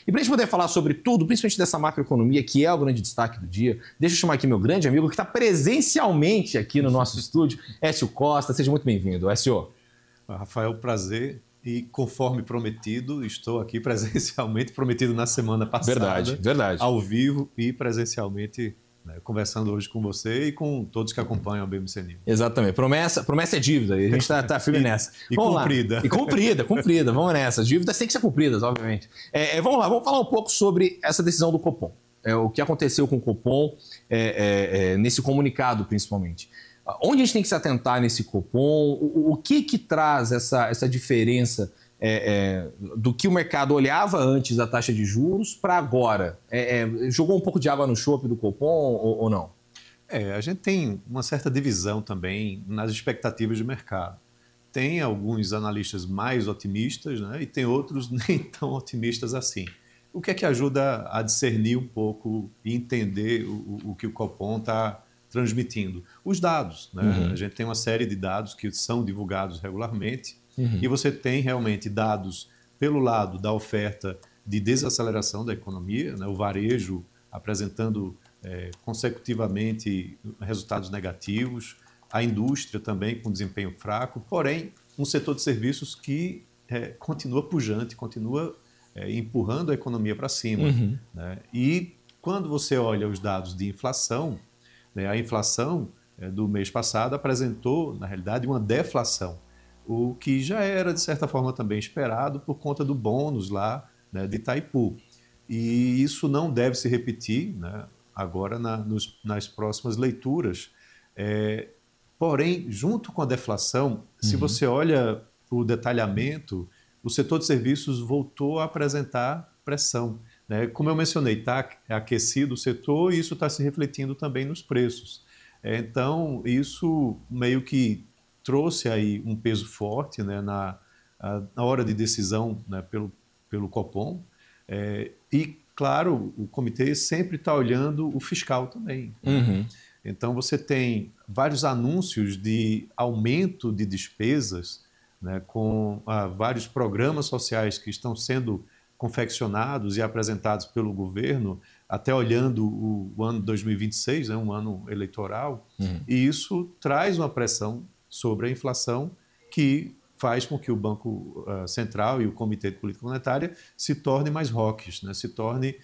E para a gente poder falar sobre tudo, principalmente dessa macroeconomia, que é o grande destaque do dia, deixa eu chamar aqui meu grande amigo que está presencialmente aqui no nosso estúdio, Écio Costa. Seja muito bem-vindo, Écio. Rafael, prazer. E conforme prometido, estou aqui presencialmente, prometido na semana passada. Verdade. Ao vivo e presencialmente, né, conversando hoje com você e com todos que acompanham a BMC News. Exatamente. Promessa é dívida. A gente tá firme nessa. E cumprida. Lá. E cumprida. Vamos nessa. As dívidas têm que ser cumpridas, obviamente. Vamos lá, vamos falar um pouco sobre essa decisão do Copom. O que aconteceu com o Copom, nesse comunicado, principalmente. Onde a gente tem que se atentar nesse Copom? O que traz essa diferença do que o mercado olhava antes da taxa de juros para agora? Jogou um pouco de água no chope do Copom ou não? A gente tem uma certa divisão também nas expectativas de mercado. Tem alguns analistas mais otimistas, né, e tem outros nem tão otimistas assim. O que é que ajuda a discernir um pouco e entender o que o Copom está transmitindo? Os dados, né? Uhum. A gente tem uma série de dados que são divulgados regularmente, e você tem realmente dados pelo lado da oferta de desaceleração da economia, né? O varejo apresentando consecutivamente resultados negativos, a indústria também com desempenho fraco, porém um setor de serviços que continua pujante, continua empurrando a economia para cima. Uhum. Né? E quando você olha os dados de inflação, a inflação do mês passado apresentou, na realidade, uma deflação, o que já era, de certa forma, também esperado por conta do bônus lá, né, de Itaipu. E isso não deve se repetir, né, agora nas próximas leituras. Porém, junto com a deflação, se você olha o detalhamento, o setor de serviços voltou a apresentar pressão. Como eu mencionei, está aquecido o setor e isso está se refletindo também nos preços. Então, isso meio que trouxe aí um peso forte, né, na hora de decisão, né, pelo Copom. E, claro, o comitê sempre está olhando o fiscal também. Uhum. Então, você tem vários anúncios de aumento de despesas, né, com vários programas sociais que estão sendo confeccionados e apresentados pelo governo, até olhando o ano 2026, né, um ano eleitoral, e isso traz uma pressão sobre a inflação que faz com que o Banco Central e o Comitê de Política Monetária se tornem mais hawkish, né, se torne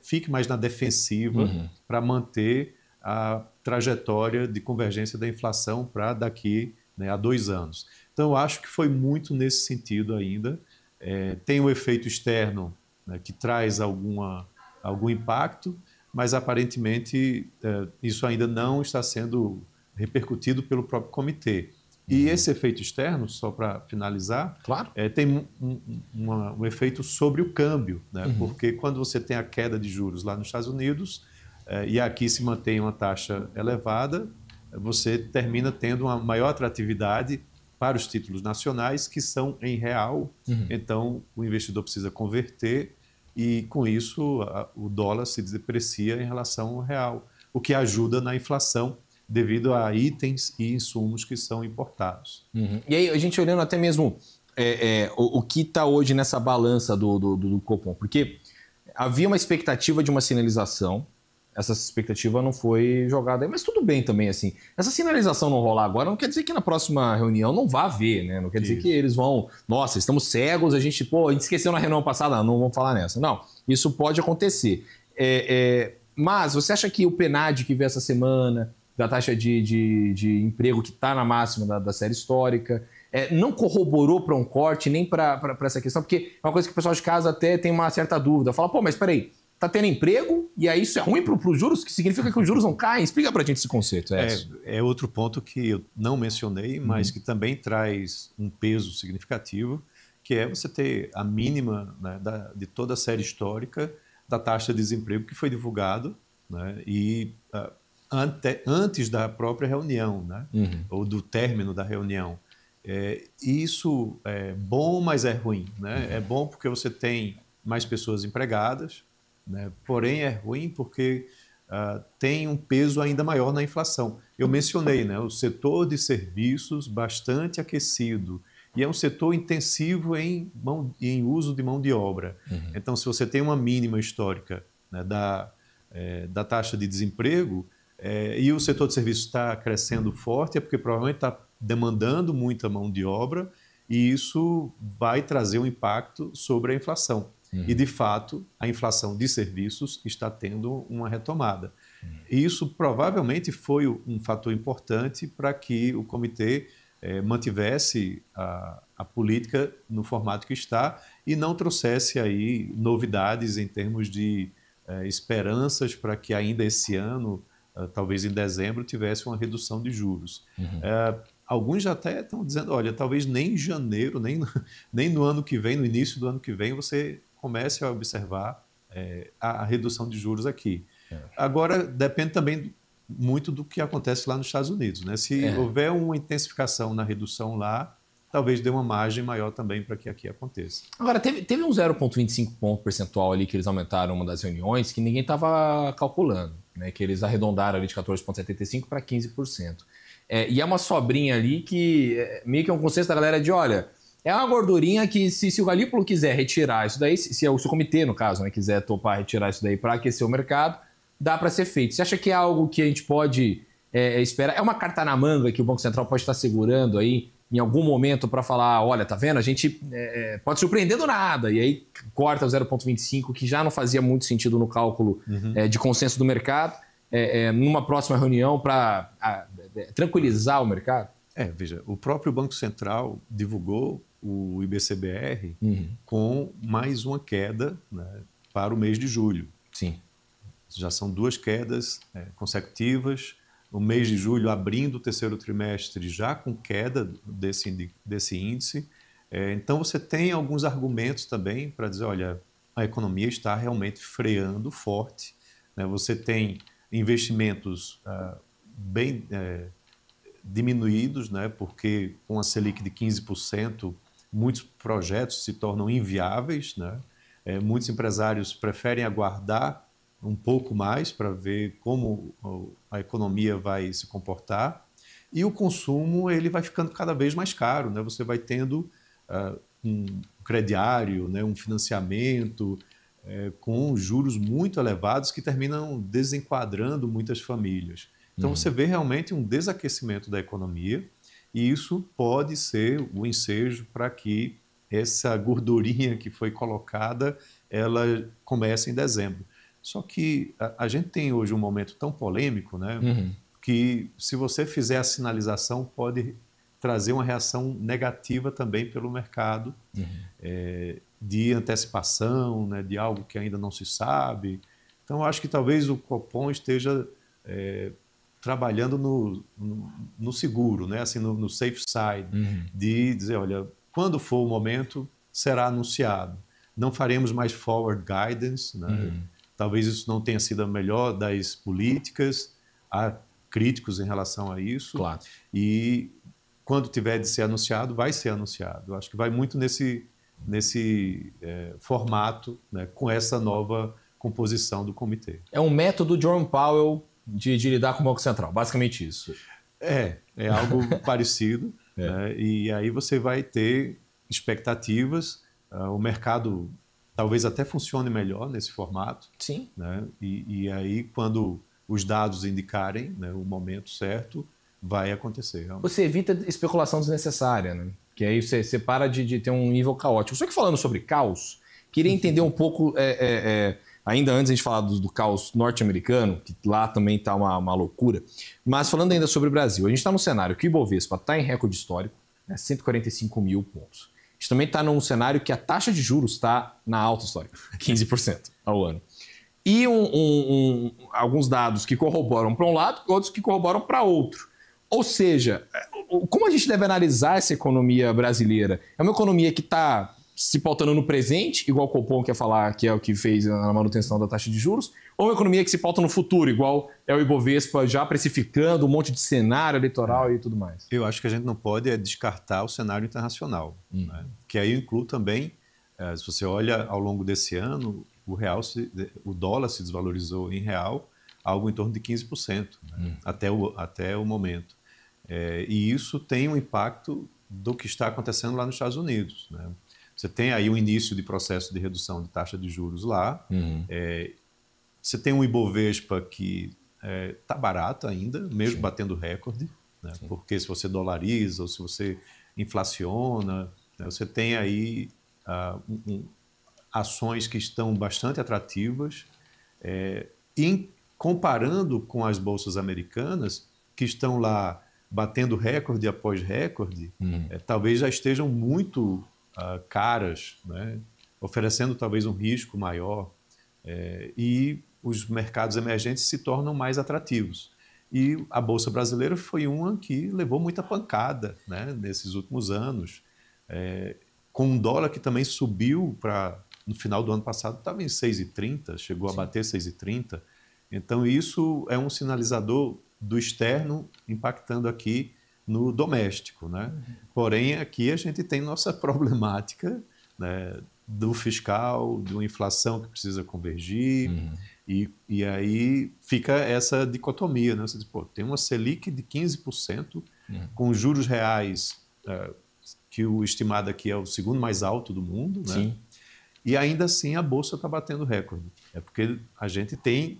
fique mais na defensiva para manter a trajetória de convergência da inflação para daqui, né, a 2 anos. Então, eu acho que foi muito nesse sentido ainda. Tem o efeito externo, né, que traz algum impacto, mas aparentemente isso ainda não está sendo repercutido pelo próprio comitê. E esse efeito externo, só para finalizar, claro, tem um efeito sobre o câmbio, né? Porque quando você tem a queda de juros lá nos Estados Unidos e aqui se mantém uma taxa elevada, você termina tendo uma maior atratividade para os títulos nacionais que são em real. Então, o investidor precisa converter e, com isso, o dólar se deprecia em relação ao real, o que ajuda na inflação devido a itens e insumos que são importados. E aí, a gente olhando até mesmo o que está hoje nessa balança do Copom, porque havia uma expectativa de uma sinalização, essa expectativa não foi jogada aí, mas tudo bem também, assim. Essa sinalização não rolar agora não quer dizer que na próxima reunião não vá haver, né? Não quer dizer que eles vão, nossa, estamos cegos, a gente esqueceu na reunião passada, não vamos falar nessa. Não, isso pode acontecer. Mas você acha que o PNAD que veio essa semana, da taxa de emprego que está na máxima da série histórica, não corroborou para um corte, nem para essa questão? Porque é uma coisa que o pessoal de casa até tem uma certa dúvida. Fala, mas peraí, está tendo emprego e aí isso é ruim para os juros, que significa que os juros não caem? Explica para a gente esse conceito. É outro ponto que eu não mencionei, mas que também traz um peso significativo, que é você ter a mínima, né, de toda a série histórica da taxa de desemprego que foi divulgado, né, e antes da própria reunião, né, ou do término da reunião. Isso é bom, mas é ruim. Né? É bom porque você tem mais pessoas empregadas, né? Porém é ruim porque tem um peso ainda maior na inflação. Eu mencionei, né, o setor de serviços bastante aquecido e é um setor intensivo em uso de mão de obra. Então, se você tem uma mínima histórica, né, da taxa de desemprego, e o setor de serviços está crescendo forte, é porque provavelmente está demandando muita mão de obra, e isso vai trazer um impacto sobre a inflação. E, de fato, a inflação de serviços está tendo uma retomada. E isso provavelmente foi um fator importante para que o comitê mantivesse a política no formato que está e não trouxesse aí novidades em termos de esperanças para que ainda esse ano, talvez em dezembro, tivesse uma redução de juros. Alguns já até estão dizendo, olha, talvez nem em janeiro, nem no ano que vem, no início do ano que vem, você comece a observar a redução de juros aqui. Agora, depende também muito do que acontece lá nos Estados Unidos, né? Se houver uma intensificação na redução lá, talvez dê uma margem maior também para que aqui aconteça. Agora, teve um 0,25 ponto percentual ali que eles aumentaram uma das reuniões que ninguém estava calculando, né? Que eles arredondaram ali de 14,75% para 15%. E é uma sobrinha ali que meio que é um consenso da galera de, olha, é uma gordurinha que se o Galípolo quiser retirar isso daí, se o comitê, no caso, né, quiser topar retirar isso daí para aquecer o mercado, dá para ser feito. Você acha que é algo que a gente pode esperar? É uma carta na manga que o Banco Central pode estar segurando aí em algum momento para falar, olha, tá vendo? A gente pode surpreender do nada. E aí corta o 0,25, que já não fazia muito sentido no cálculo de consenso do mercado, numa próxima reunião para tranquilizar o mercado? Veja, o próprio Banco Central divulgou o IBCBR com mais uma queda, né, para o mês de julho. Sim. Já são 2 quedas consecutivas. O mês de julho abrindo o terceiro trimestre já com queda desse índice. Então você tem alguns argumentos também para dizer, olha, a economia está realmente freando forte, né? Você tem investimentos bem diminuídos, né? Porque com a Selic de 15%, muitos projetos se tornam inviáveis, né? Muitos empresários preferem aguardar um pouco mais para ver como a economia vai se comportar, e o consumo ele vai ficando cada vez mais caro, né? Você vai tendo um crediário, né? Um financiamento com juros muito elevados que terminam desenquadrando muitas famílias. Então você vê realmente um desaquecimento da economia, e isso pode ser o ensejo para que essa gordurinha que foi colocada ela comece em dezembro. Só que a gente tem hoje um momento tão polêmico, né, que se você fizer a sinalização pode trazer uma reação negativa também pelo mercado, de antecipação, né, de algo que ainda não se sabe. Então, acho que talvez o Copom esteja trabalhando no seguro, né, assim, no safe side, de dizer, olha, quando for o momento, será anunciado. Não faremos mais forward guidance, né? Talvez isso não tenha sido a melhor das políticas, há críticos em relação a isso. Claro. E quando tiver de ser anunciado, vai ser anunciado. Eu acho que vai muito nesse formato, né, com essa nova composição do comitê. É um método Jerome Powell de lidar com o Banco Central, basicamente isso. É algo parecido. Né, e aí você vai ter expectativas, o mercado talvez até funcione melhor nesse formato. Sim. Né? E aí, quando os dados indicarem, né, o momento certo, vai acontecer. Realmente. Você evita especulação desnecessária, né? Que aí você para de ter um nível caótico. Só que falando sobre caos, queria entender um pouco, ainda antes de a gente falar do caos norte-americano, que lá também está uma loucura, mas falando ainda sobre o Brasil, a gente está num cenário que o Ibovespa está em recorde histórico, né, 145 mil pontos. A gente também está num cenário que a taxa de juros está na alta histórica, 15% ao ano. E alguns dados que corroboram para um lado, outros que corroboram para outro. Ou seja, como a gente deve analisar essa economia brasileira? É uma economia que está se pautando no presente, igual o Copom quer falar que é o que fez na manutenção da taxa de juros, ou uma economia que se pauta no futuro, igual é o Ibovespa já precificando um monte de cenário eleitoral e tudo mais? Eu acho que a gente não pode descartar o cenário internacional, né? Que aí eu incluo também, se você olha ao longo desse ano, o dólar se desvalorizou em real algo em torno de 15%, né? Até o momento. E isso tem um impacto do que está acontecendo lá nos Estados Unidos, né? Você tem aí um início de processo de redução de taxa de juros lá. Você tem um Ibovespa que está barato ainda, mesmo Sim. batendo recorde, né? Porque se você dolariza ou se você inflaciona, né? Você tem aí ações que estão bastante atrativas. E comparando com as bolsas americanas, que estão lá batendo recorde após recorde, talvez já estejam muito caras, né? Oferecendo talvez um risco maior, e os mercados emergentes se tornam mais atrativos. E a Bolsa Brasileira foi uma que levou muita pancada, né, nesses últimos anos, com um dólar que também subiu no final do ano passado, estava em 6,30, chegou a bater 6,30. Então, isso é um sinalizador do externo impactando aqui no doméstico, né? Porém, aqui a gente tem nossa problemática, né, do fiscal, de uma inflação que precisa convergir, e aí fica essa dicotomia, né? Você diz, pô, tem uma Selic de 15%, com juros reais, que o estimado aqui é o segundo mais alto do mundo, né? Sim. E ainda assim a Bolsa está batendo recorde. É porque a gente tem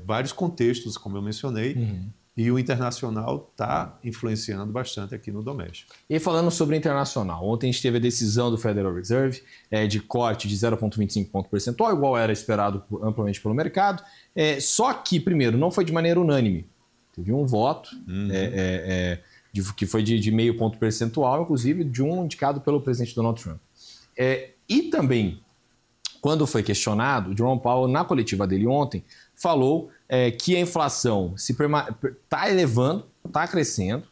vários contextos, como eu mencionei, e o internacional está influenciando bastante aqui no doméstico. E falando sobre o internacional, ontem a gente teve a decisão do Federal Reserve de corte de 0,25 ponto percentual, igual era esperado amplamente pelo mercado. Só que, primeiro, não foi de maneira unânime. Teve um voto que foi de meio ponto percentual, inclusive de um indicado pelo presidente Donald Trump. E também, quando foi questionado, o Jerome Powell, na coletiva dele ontem, falou que a inflação está elevando, está crescendo,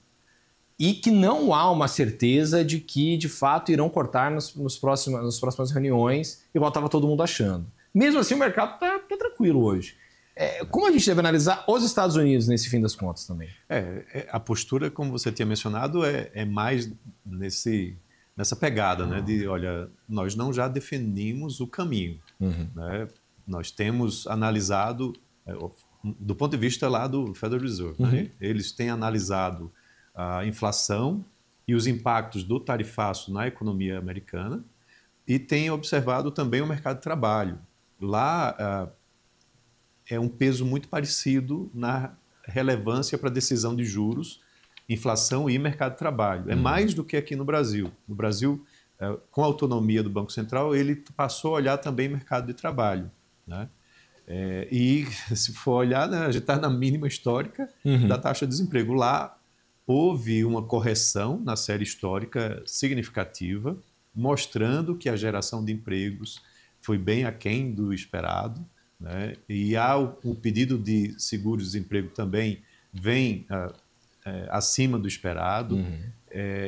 e que não há uma certeza de que, de fato, irão cortar nas próximas reuniões, igual estava todo mundo achando. Mesmo assim, o mercado está tranquilo hoje. Como a gente deve analisar os Estados Unidos nesse fim das contas também? A postura, como você tinha mencionado, é mais nessa pegada, né, de, olha, nós não já definimos o caminho, né? Nós temos analisado, do ponto de vista lá do Federal Reserve, né? Eles têm analisado a inflação e os impactos do tarifaço na economia americana e têm observado também o mercado de trabalho. Lá é um peso muito parecido na relevância para a decisão de juros, inflação e mercado de trabalho. É mais do que aqui no Brasil. No Brasil, com a autonomia do Banco Central, ele passou a olhar também mercado de trabalho, né? E se for olhar, né, a gente está na mínima histórica da taxa de desemprego. Lá houve uma correção na série histórica significativa, mostrando que a geração de empregos foi bem aquém do esperado, né? E o pedido de seguro-desemprego também vem acima do esperado.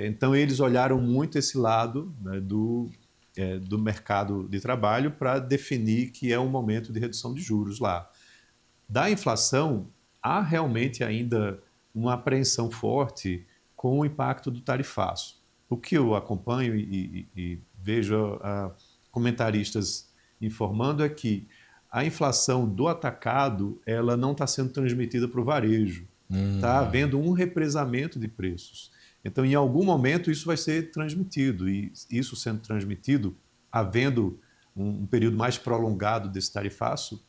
Então, eles olharam muito esse lado, né, do mercado de trabalho para definir que é um momento de redução de juros lá. Da inflação, há realmente ainda uma apreensão forte com o impacto do tarifaço. O que eu acompanho e vejo comentaristas informando é que a inflação do atacado ela não está sendo transmitida para o varejo. Está havendo um represamento de preços. Então, em algum momento, isso vai ser transmitido. E isso sendo transmitido, havendo um período mais prolongado desse tarifaço,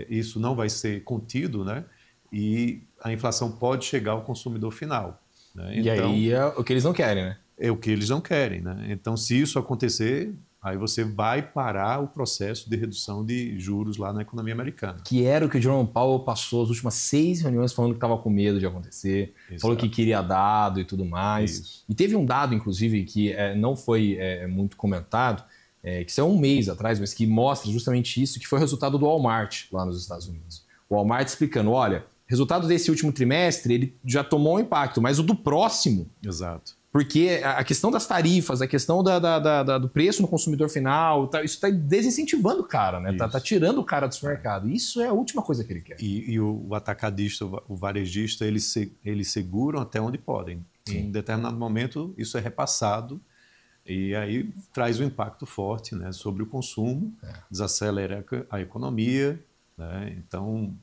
isso não vai ser contido, né? E a inflação pode chegar ao consumidor final, né? E então, aí é o que eles não querem, né? É o que eles não querem, né? Então, se isso acontecer, aí você vai parar o processo de redução de juros lá na economia americana. Que era o que o Jerome Powell passou as últimas 6 reuniões falando que estava com medo de acontecer, Exato. Falou que queria dado e tudo mais. Isso. E teve um dado, inclusive, que não foi muito comentado, que saiu um mês atrás, mas que mostra justamente isso, que foi o resultado do Walmart lá nos Estados Unidos. O Walmart explicando, olha, resultado desse último trimestre, ele já tomou um impacto, mas o do próximo... Exato. Porque a questão das tarifas, a questão do preço no consumidor final, isso está desincentivando o cara, né? Tá tirando o cara do mercado. Isso é a última coisa que ele quer. E o atacadista, o varejista, eles seguram até onde podem. Sim. Em determinado momento, isso é repassado e aí traz um impacto forte, né, sobre o consumo, desacelera a economia, né? Então,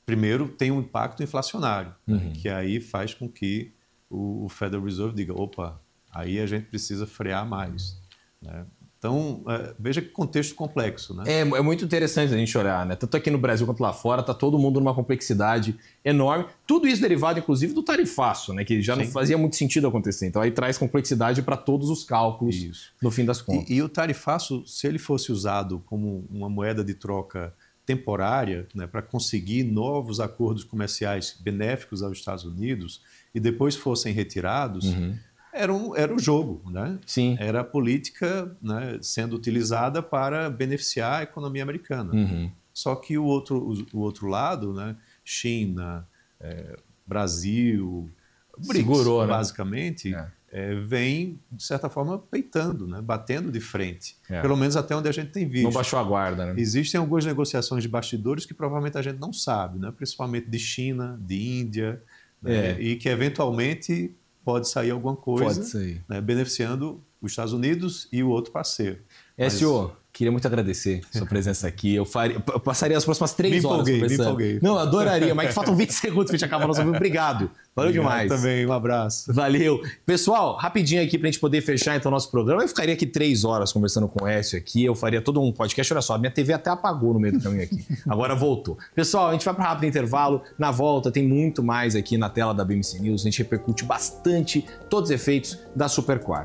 primeiro tem um impacto inflacionário, né, que aí faz com que o Federal Reserve diga, opa, aí a gente precisa frear mais, né? Então, veja que contexto complexo, né? É muito interessante a gente olhar, né? Tanto aqui no Brasil quanto lá fora, tá todo mundo numa complexidade enorme. Tudo isso derivado, inclusive, do tarifaço, né? Que já não fazia muito sentido acontecer. Então, aí traz complexidade para todos os cálculos, no fim das contas. E o tarifaço, se ele fosse usado como uma moeda de troca temporária, né, para conseguir novos acordos comerciais benéficos aos Estados Unidos e depois fossem retirados... Era o jogo, né? Sim. Era a política, né, sendo utilizada para beneficiar a economia americana. Só que o outro lado, né, China, Brasil, segurou, BRICS, né? basicamente, vem, de certa forma, peitando, né, batendo de frente. É. Pelo menos até onde a gente tem visto. Não baixou a guarda, né? Existem algumas negociações de bastidores que provavelmente a gente não sabe, né? Principalmente de China, de Índia, né? E que eventualmente pode sair alguma coisa, né, beneficiando os Estados Unidos e o outro parceiro. SO, queria muito agradecer a sua presença aqui. Eu passaria as próximas 3 horas conversando. Me empolguei. Não, adoraria, mas faltam 20 segundos para a gente acabar nosso vídeo. Obrigado. Valeu demais. Também, um abraço. Valeu. Pessoal, rapidinho aqui para a gente poder fechar então o nosso programa. Eu ficaria aqui 3 horas conversando com o Écio aqui. Eu faria todo um podcast. Olha só, minha TV até apagou no meio do caminho aqui. Agora voltou. Pessoal, a gente vai para um rápido intervalo. Na volta tem muito mais aqui na tela da BMC News. A gente repercute bastante todos os efeitos da Super Quarta.